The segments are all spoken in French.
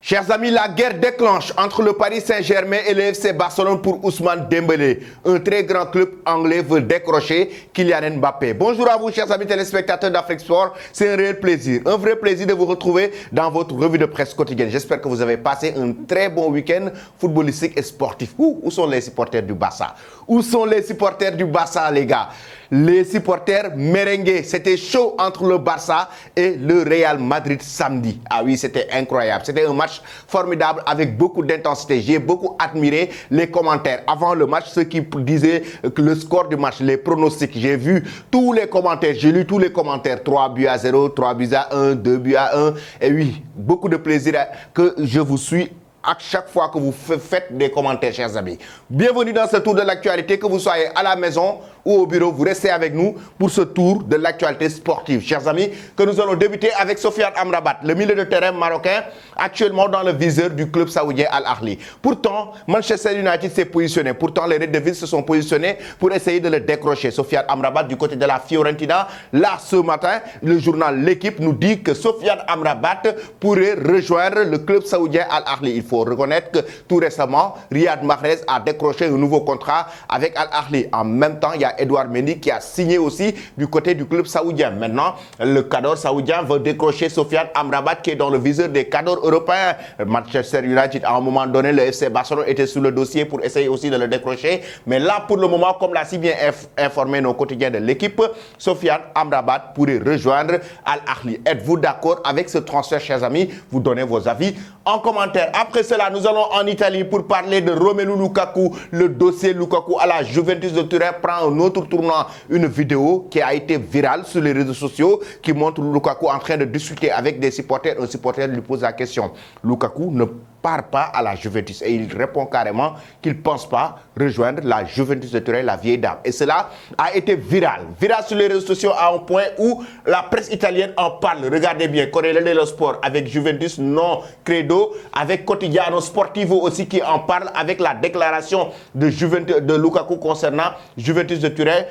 Chers amis, la guerre déclenche entre le Paris Saint-Germain et le FC Barcelone pour Ousmane Dembélé. Un très grand club anglais veut décrocher Kylian Mbappé. Bonjour à vous, chers amis téléspectateurs d'Afrique Sport. C'est un réel plaisir, un vrai plaisir de vous retrouver dans votre revue de presse quotidienne. J'espère que vous avez passé un très bon week-end footballistique et sportif. Où sont les supporters du Barça? Où sont les supporters du Barça, les gars? Les supporters merengues, c'était chaud entre le Barça et le Real Madrid samedi. Ah oui, c'était incroyable. C'était un match formidable avec beaucoup d'intensité. J'ai beaucoup admiré les commentaires. Avant le match, ceux qui disaient que le score du match, les pronostics, j'ai vu tous les commentaires, j'ai lu tous les commentaires. 3 buts à 0, 3 buts à 1, 2 buts à 1. Et oui, beaucoup de plaisir que je vous suis à chaque fois que vous faites des commentaires, chers amis. Bienvenue dans ce tour de l'actualité, que vous soyez à la maison ou au bureau, vous restez avec nous pour ce tour de l'actualité sportive. Chers amis, que nous allons débuter avec Sofiane Amrabat, le milieu de terrain marocain, actuellement dans le viseur du club saoudien Al Ahly. Pourtant, Manchester United s'est positionné. Pourtant, les Red Devils se sont positionnés pour essayer de le décrocher. Sofiane Amrabat du côté de la Fiorentina. Là, ce matin, le journal L'équipe nous dit que Sofiane Amrabat pourrait rejoindre le club saoudien Al Ahly. Il faut reconnaître que tout récemment, Riyad Mahrez a décroché un nouveau contrat avec Al Ahly. En même temps, il y a Edouard Mendy qui a signé aussi du côté du club saoudien. Maintenant, le cadre saoudien veut décrocher Sofiane Amrabat qui est dans le viseur des cadres européens. Manchester United, à un moment donné, le FC Barcelone était sur le dossier pour essayer aussi de le décrocher. Mais là, pour le moment, comme l'a si bien informé nos quotidiens de l'équipe, Sofiane Amrabat pourrait rejoindre Al Ahly. Êtes-vous d'accord avec ce transfert, chers amis? Vous donnez vos avis en commentaire. Après cela, nous allons en Italie pour parler de Romelu Lukaku. Le dossier Lukaku à la Juventus de Turin prend un autre tournant. Une vidéo qui a été virale sur les réseaux sociaux qui montre Lukaku en train de discuter avec des supporters. Un supporter lui pose la question. Lukaku ne part pas à la Juventus et il répond carrément qu'il ne pense pas rejoindre la Juventus de Turin, la vieille dame. Et cela a été viral. Viral sur les réseaux sociaux à un point où la presse italienne en parle. Regardez bien, Corriere dello Sport avec Juventus non credo, avec Quotidiano Sportivo aussi qui en parle avec la déclaration de Lukaku concernant Juventus de Turin.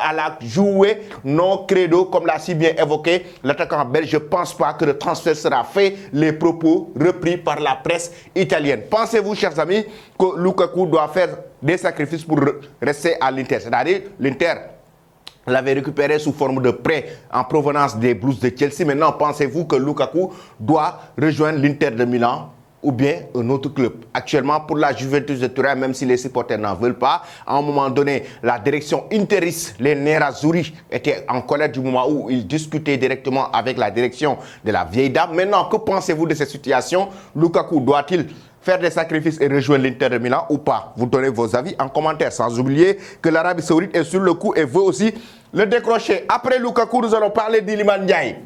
À la jouer non credo, comme l'a si bien évoqué l'attaquant belge. Je ne pense pas que le transfert sera fait. Les propos repris par la presse italienne. Pensez-vous, chers amis, que Lukaku doit faire des sacrifices pour rester à l'Inter? C'est-à-dire, l'Inter l'avait récupéré sous forme de prêt en provenance des Blues de Chelsea. Maintenant, pensez-vous que Lukaku doit rejoindre l'Inter de Milan ou bien un autre club? Actuellement, pour la Juventus de Turin, même si les supporters n'en veulent pas, à un moment donné, la direction interiste, les Nerazzurri, étaient en colère du moment où ils discutaient directement avec la direction de la vieille dame. Maintenant, que pensez-vous de cette situation? Lukaku doit-il faire des sacrifices et rejoindre l'Inter de Milan ou pas? Vous donnez vos avis en commentaire, sans oublier que l'Arabie Saoudite est sur le coup et veut aussi le décrocher. Après Lukaku, nous allons parler d'Iliman Ndiaye,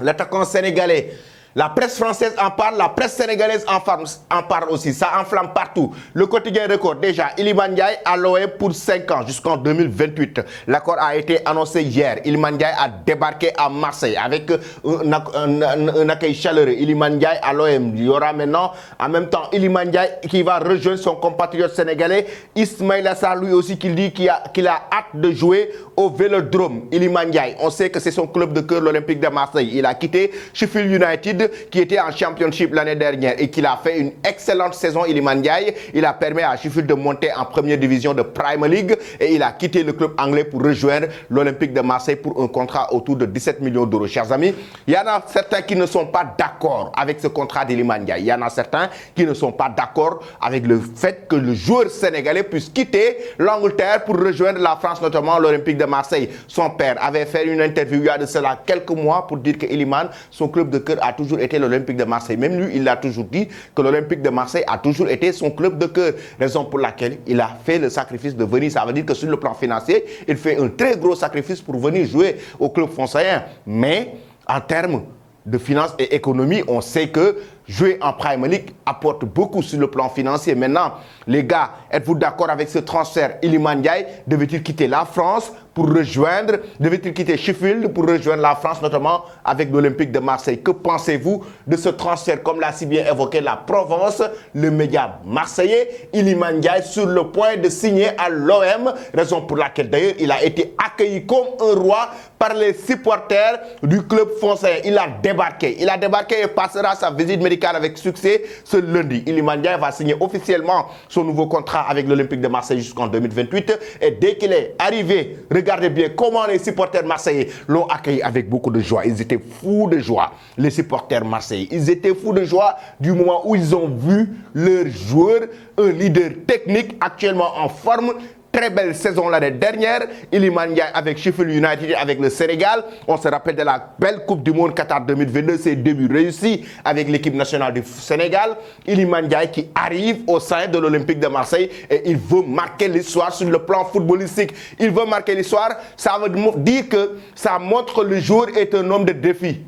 l'attaquant sénégalais. La presse française en parle, la presse sénégalaise en parle aussi. Ça enflamme partout. Le quotidien Record, déjà, Iliman Ndiaye à l'OM pour 5 ans jusqu'en 2028. L'accord a été annoncé hier. Iliman Ndiaye a débarqué à Marseille avec un accueil chaleureux. Iliman Ndiaye à l'OM. Il y aura maintenant, en même temps, Iliman Ndiaye qui va rejoindre son compatriote sénégalais Ismaïla Sarr, lui aussi, qui dit qu'il a hâte de jouer au Vélodrome. Iliman Ndiaye, on sait que c'est son club de cœur, l'Olympique de Marseille. Il a quitté Sheffield United, qui était en championship l'année dernière et qui a fait une excellente saison. Iliman Ndiaye, il a permis à Sheffield de monter en première division de Premier League et il a quitté le club anglais pour rejoindre l'Olympique de Marseille pour un contrat autour de 17 millions d'euros. Chers amis, il y en a certains qui ne sont pas d'accord avec ce contrat d'Iliman Ndiaye. Il y en a certains qui ne sont pas d'accord avec le fait que le joueur sénégalais puisse quitter l'Angleterre pour rejoindre la France, notamment l'Olympique de Marseille. Son père avait fait une interview il y a de cela quelques mois pour dire que Iliman, son club de cœur, a toujours été l'Olympique de Marseille. Même lui, il a toujours dit que l'Olympique de Marseille a toujours été son club de cœur. Raison pour laquelle il a fait le sacrifice de venir. Ça veut dire que sur le plan financier, il fait un très gros sacrifice pour venir jouer au club français. Mais en termes de finances et économie, on sait que jouer en Premier League apporte beaucoup sur le plan financier. Maintenant, les gars, êtes-vous d'accord avec ce transfert? Iliman Ndiaye devait-il quitter la France pour rejoindre, devait-il quitter Sheffield pour rejoindre la France, notamment avec l'Olympique de Marseille? Que pensez-vous de ce transfert? Comme l'a si bien évoqué la Provence, le média marseillais, Iliman Ndiaye sur le point de signer à l'OM, raison pour laquelle d'ailleurs il a été accueilli comme un roi par les supporters du club français. Il a débarqué et passera sa visite médicale médicale avec succès ce lundi. Iliman Ndiaye va signer officiellement son nouveau contrat avec l'Olympique de Marseille jusqu'en 2028. Et dès qu'il est arrivé, regardez bien comment les supporters marseillais l'ont accueilli avec beaucoup de joie. Ils étaient fous de joie, les supporters marseillais. Ils étaient fous de joie du moment où ils ont vu leur joueur, un leader technique actuellement en forme. Très belle saison l'année dernière, Iliman Ndiaye avec Sheffield United, avec le Sénégal. On se rappelle de la belle Coupe du Monde Qatar 2022, ses débuts réussis avec l'équipe nationale du Sénégal. Iliman Ndiaye qui arrive au sein de l'Olympique de Marseille et il veut marquer l'histoire sur le plan footballistique. Il veut marquer l'histoire, ça veut dire que ça montre que le joueur est un homme de défi.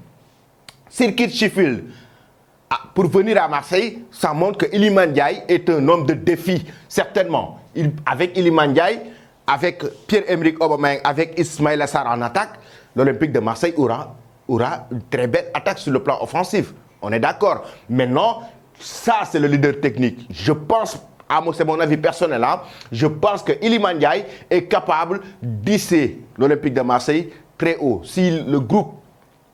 S'il quitte Sheffield pour venir à Marseille, ça montre que Iliman Ndiaye est un homme de défi, certainement. Avec Iliman Ndiaye, avec Pierre-Emerick Aubameyang, avec Ismaïla Sarr en attaque, l'Olympique de Marseille aura une très belle attaque sur le plan offensif. On est d'accord. Maintenant, ça c'est le leader technique. Je pense, c'est mon avis personnel, hein, je pense que Iliman Ndiaye est capable d'hisser l'Olympique de Marseille très haut. Si le groupe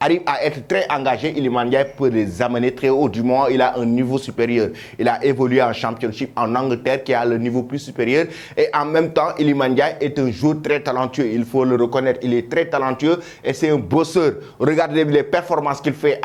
arrive à être très engagé, Iliman Ndiaye peut les amener très haut. Du moment il a un niveau supérieur. Il a évolué en championship en Angleterre qui a le niveau plus supérieur. Et en même temps, Iliman Ndiaye est un joueur très talentueux. Il faut le reconnaître. Il est très talentueux et c'est un bosseur. Regardez les performances qu'il fait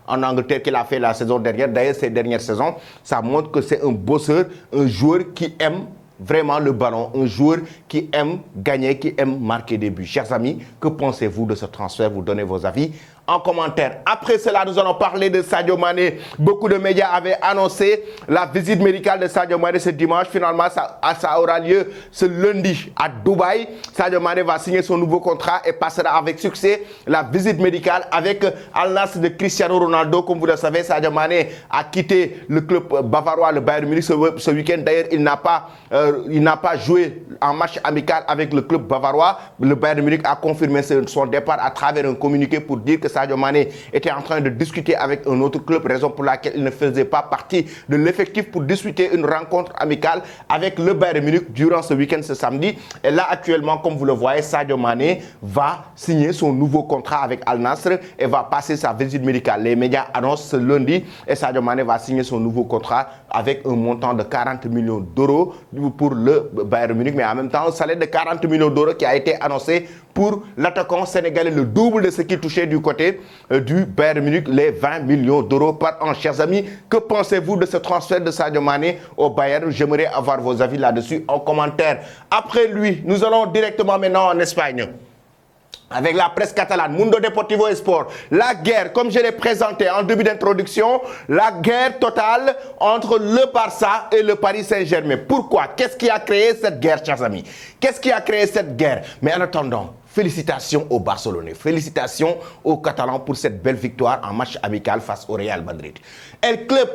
en Angleterre qu'il a fait la saison dernière. D'ailleurs, ces dernières saisons, ça montre que c'est un bosseur, un joueur qui aime vraiment le ballon, un joueur qui aime gagner, qui aime marquer des buts. Chers amis, que pensez-vous de ce transfert? Vous donnez vos avis en commentaire. Après cela, nous allons parler de Sadio Mané. Beaucoup de médias avaient annoncé la visite médicale de Sadio Mané ce dimanche. Finalement, ça aura lieu ce lundi à Dubaï. Sadio Mané va signer son nouveau contrat et passera avec succès la visite médicale avec Al Nassr de Cristiano Ronaldo. Comme vous le savez, Sadio Mané a quitté le club bavarois, le Bayern Munich, ce week-end. D'ailleurs, il n'a pas joué en match amical avec le club bavarois. Le Bayern Munich a confirmé son départ à travers un communiqué pour dire que Sadio Mané était en train de discuter avec un autre club, raison pour laquelle il ne faisait pas partie de l'effectif pour disputer une rencontre amicale avec le Bayern Munich durant ce week-end, ce samedi. Et là, actuellement, comme vous le voyez, Sadio Mané va signer son nouveau contrat avec Al Nassr et va passer sa visite médicale. Les médias annoncent ce lundi et Sadio Mané va signer son nouveau contrat avec un montant de 40 millions d'euros pour le Bayern Munich, mais en même temps, un salaire de 40 millions d'euros qui a été annoncé pour l'attaquant sénégalais, le double de ce qu'il touchait du côté du Bayern Munich, les 20 millions d'euros par an. Chers amis, que pensez-vous de ce transfert de Sadio Mané au Bayern? J'aimerais avoir vos avis là-dessus en commentaire. Après lui, nous allons directement maintenant en Espagne. Avec la presse catalane, Mundo Deportivo et Sport, la guerre, comme je l'ai présenté en début d'introduction, la guerre totale entre le Barça et le Paris Saint-Germain. Pourquoi? Qu'est-ce qui a créé cette guerre, chers amis? Qu'est-ce qui a créé cette guerre? Mais en attendant, félicitations aux Barcelonais, félicitations aux Catalans pour cette belle victoire en match amical face au Real Madrid. El club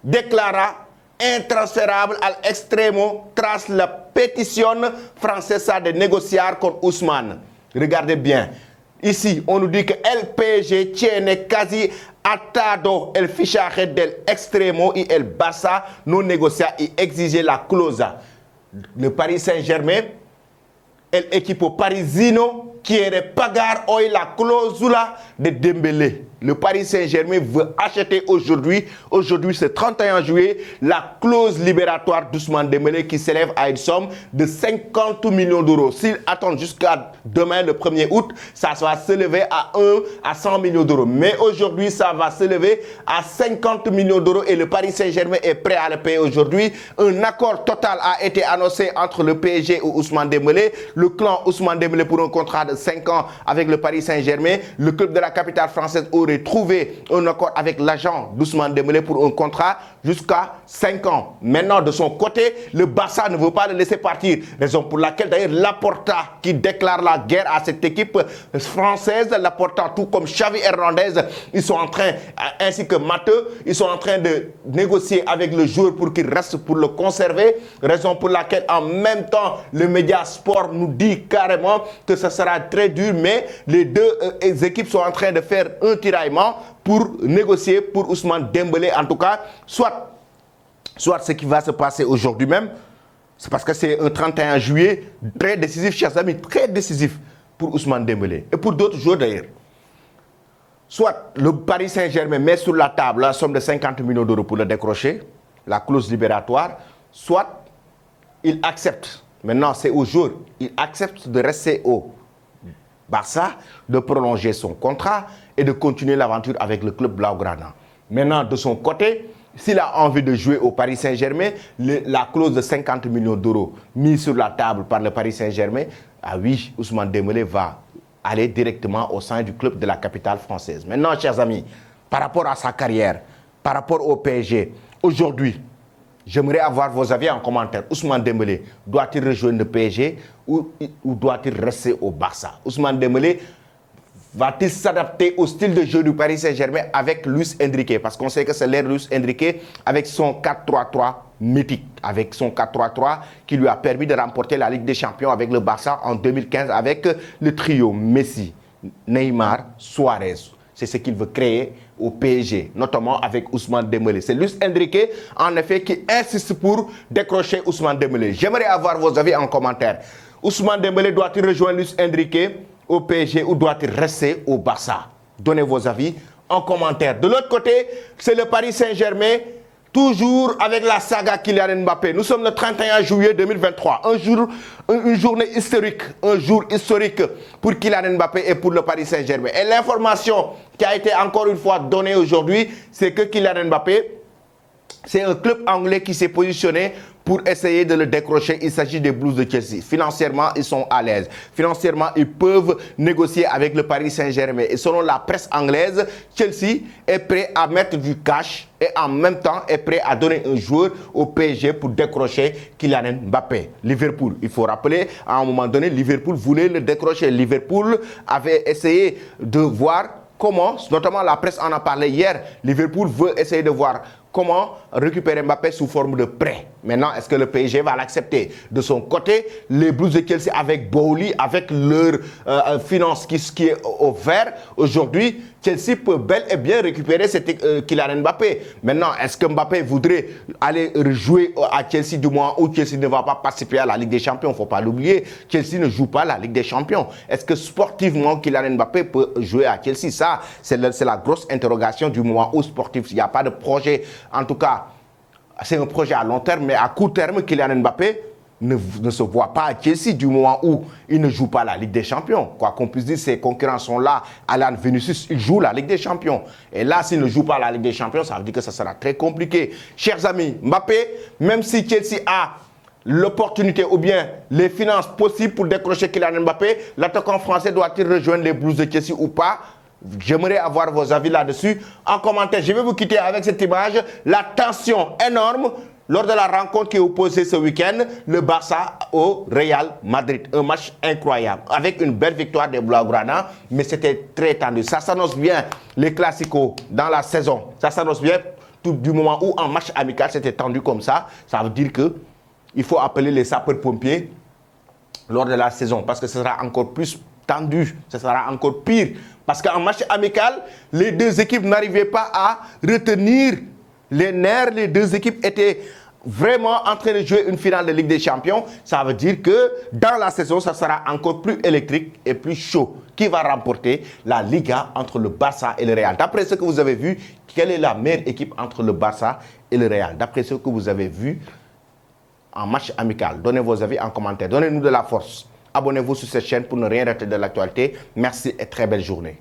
déclara intransférable al extremo tras la pétition française de négocier con Ousmane. Regardez bien. Ici, on nous dit que el PSG tiene casi atado el fichaje del extremo y el Barça no negocia y exige la clause. Le Paris Saint-Germain, el equipo parisino quiere pagar hoy la cláusula de Dembélé. Le Paris Saint-Germain veut acheter aujourd'hui ce 31 juillet, la clause libératoire d'Ousmane Dembélé qui s'élève à une somme de 50 millions d'euros. S'ils attendent jusqu'à demain, le 1er août, ça va s'élever à 100 millions d'euros. Mais aujourd'hui, ça va s'élever à 50 millions d'euros et le Paris Saint-Germain est prêt à le payer aujourd'hui. Un accord total a été annoncé entre le PSG et Ousmane Dembélé. Le clan Ousmane Dembélé pour un contrat de 5 ans avec le Paris Saint-Germain. Le club de la capitale française aurait trouvé un accord avec l'agent d'Ousmane Dembélé pour un contrat jusqu'à 5 ans. Maintenant, de son côté, le Barça ne veut pas le laisser partir. Raison pour laquelle, d'ailleurs, Laporta, qui déclare la guerre à cette équipe française, Laporta, tout comme Xavi Hernandez, ils sont en train, ainsi que Matteux, ils sont en train de négocier avec le joueur pour qu'il reste, pour le conserver. Raison pour laquelle, en même temps, le média Sport nous dit carrément que ce sera très dur, mais les deux équipes sont en train de faire un tiraillement pour négocier pour Ousmane Dembélé. En tout cas, soit ce qui va se passer aujourd'hui même, c'est parce que c'est un 31 juillet très décisif, chers amis, très décisif pour Ousmane Dembélé et pour d'autres joueurs d'ailleurs. soit le Paris Saint-Germain met sur la table la somme de 50 millions d'euros pour le décrocher, la clause libératoire, soit il accepte, maintenant c'est au jour, il accepte de rester au Barça, de prolonger son contrat et de continuer l'aventure avec le club Blaugrana. Maintenant, de son côté, s'il a envie de jouer au Paris Saint-Germain, la clause de 50 millions d'euros mise sur la table par le Paris Saint-Germain, ah oui, Ousmane Dembélé va aller directement au sein du club de la capitale française. Maintenant, chers amis, par rapport à sa carrière, par rapport au PSG, aujourd'hui, j'aimerais avoir vos avis en commentaire. Ousmane Dembélé, doit-il rejoindre le PSG ou doit-il rester au Barça? Ousmane Dembélé va-t-il s'adapter au style de jeu du Paris Saint-Germain avec Luis Enrique? Parce qu'on sait que c'est l'ère Luis Enrique avec son 4-3-3 mythique, avec son 4-3-3 qui lui a permis de remporter la Ligue des Champions avec le Barça en 2015 avec le trio Messi, Neymar, Suarez. C'est ce qu'il veut créer au PSG, notamment avec Ousmane Dembélé. C'est Luis Enrique, en effet, qui insiste pour décrocher Ousmane Dembélé. J'aimerais avoir vos avis en commentaire. Ousmane Dembélé doit-il rejoindre Luis Enrique au PSG ou doit-il rester au Barça? Donnez vos avis en commentaire. De l'autre côté, c'est le Paris Saint-Germain, toujours avec la saga Kylian Mbappé. Nous sommes le 31 juillet 2023, une journée historique, un jour historique pour Kylian Mbappé et pour le Paris Saint-Germain. Et l'information qui a été encore une fois donnée aujourd'hui, c'est que Kylian Mbappé, c'est un club anglais qui s'est positionné pour essayer de le décrocher. Il s'agit des Blues de Chelsea. Financièrement, ils sont à l'aise. Financièrement, ils peuvent négocier avec le Paris Saint-Germain. Et selon la presse anglaise, Chelsea est prêt à mettre du cash et en même temps est prêt à donner un joueur au PSG pour décrocher Kylian Mbappé. Liverpool, il faut rappeler, à un moment donné, Liverpool voulait le décrocher. Liverpool avait essayé de voir comment, notamment la presse en a parlé hier, Liverpool veut essayer de voir comment récupérer Mbappé sous forme de prêt. Maintenant, est-ce que le PSG va l'accepter? De son côté, les Blues de Chelsea avec Bowley, avec leur finance qui est au vert, aujourd'hui, Chelsea peut bel et bien récupérer Kylian Mbappé. Maintenant, est-ce que Mbappé voudrait aller jouer à Chelsea du moment où Chelsea ne va pas participer à la Ligue des Champions? Il ne faut pas l'oublier, Chelsea ne joue pas la Ligue des Champions. Est-ce que sportivement, Kylian Mbappé peut jouer à Chelsea? Ça, c'est la grosse interrogation du moment où sportif. Il n'y a pas de projet. En tout cas, c'est un projet à long terme, mais à court terme, Kylian Mbappé ne se voit pas à Chelsea du moment où il ne joue pas la Ligue des Champions. Quoi qu'on puisse dire, ses concurrents sont là. Alan Vinicius, il joue la Ligue des Champions. Et là, s'il ne joue pas la Ligue des Champions, ça veut dire que ça sera très compliqué. Chers amis, Mbappé, même si Chelsea a l'opportunité ou bien les finances possibles pour décrocher Kylian Mbappé, l'attaquant français doit-il rejoindre les Blues de Chelsea ou pas? J'aimerais avoir vos avis là-dessus en commentaire. Je vais vous quitter avec cette image. La tension énorme lors de la rencontre qui est opposée ce week-end, le Barça au Real Madrid. Un match incroyable, avec une belle victoire des Blaugrana, mais c'était très tendu. Ça s'annonce bien, les classicos dans la saison. Ça s'annonce bien tout du moment où en match amical, c'était tendu comme ça. Ça veut dire que il faut appeler les sapeurs-pompiers lors de la saison, parce que ce sera encore plus tendu, ce sera encore pire. Parce qu'en match amical, les deux équipes n'arrivaient pas à retenir les nerfs. Les deux équipes étaient vraiment en train de jouer une finale de Ligue des Champions. Ça veut dire que dans la saison, ça sera encore plus électrique et plus chaud. Qui va remporter la Liga entre le Barça et le Real? D'après ce que vous avez vu, quelle est la meilleure équipe entre le Barça et le Real? D'après ce que vous avez vu en match amical, donnez vos avis en commentaire. Donnez-nous de la force. Abonnez-vous sur cette chaîne pour ne rien rater de l'actualité. Merci et très belle journée.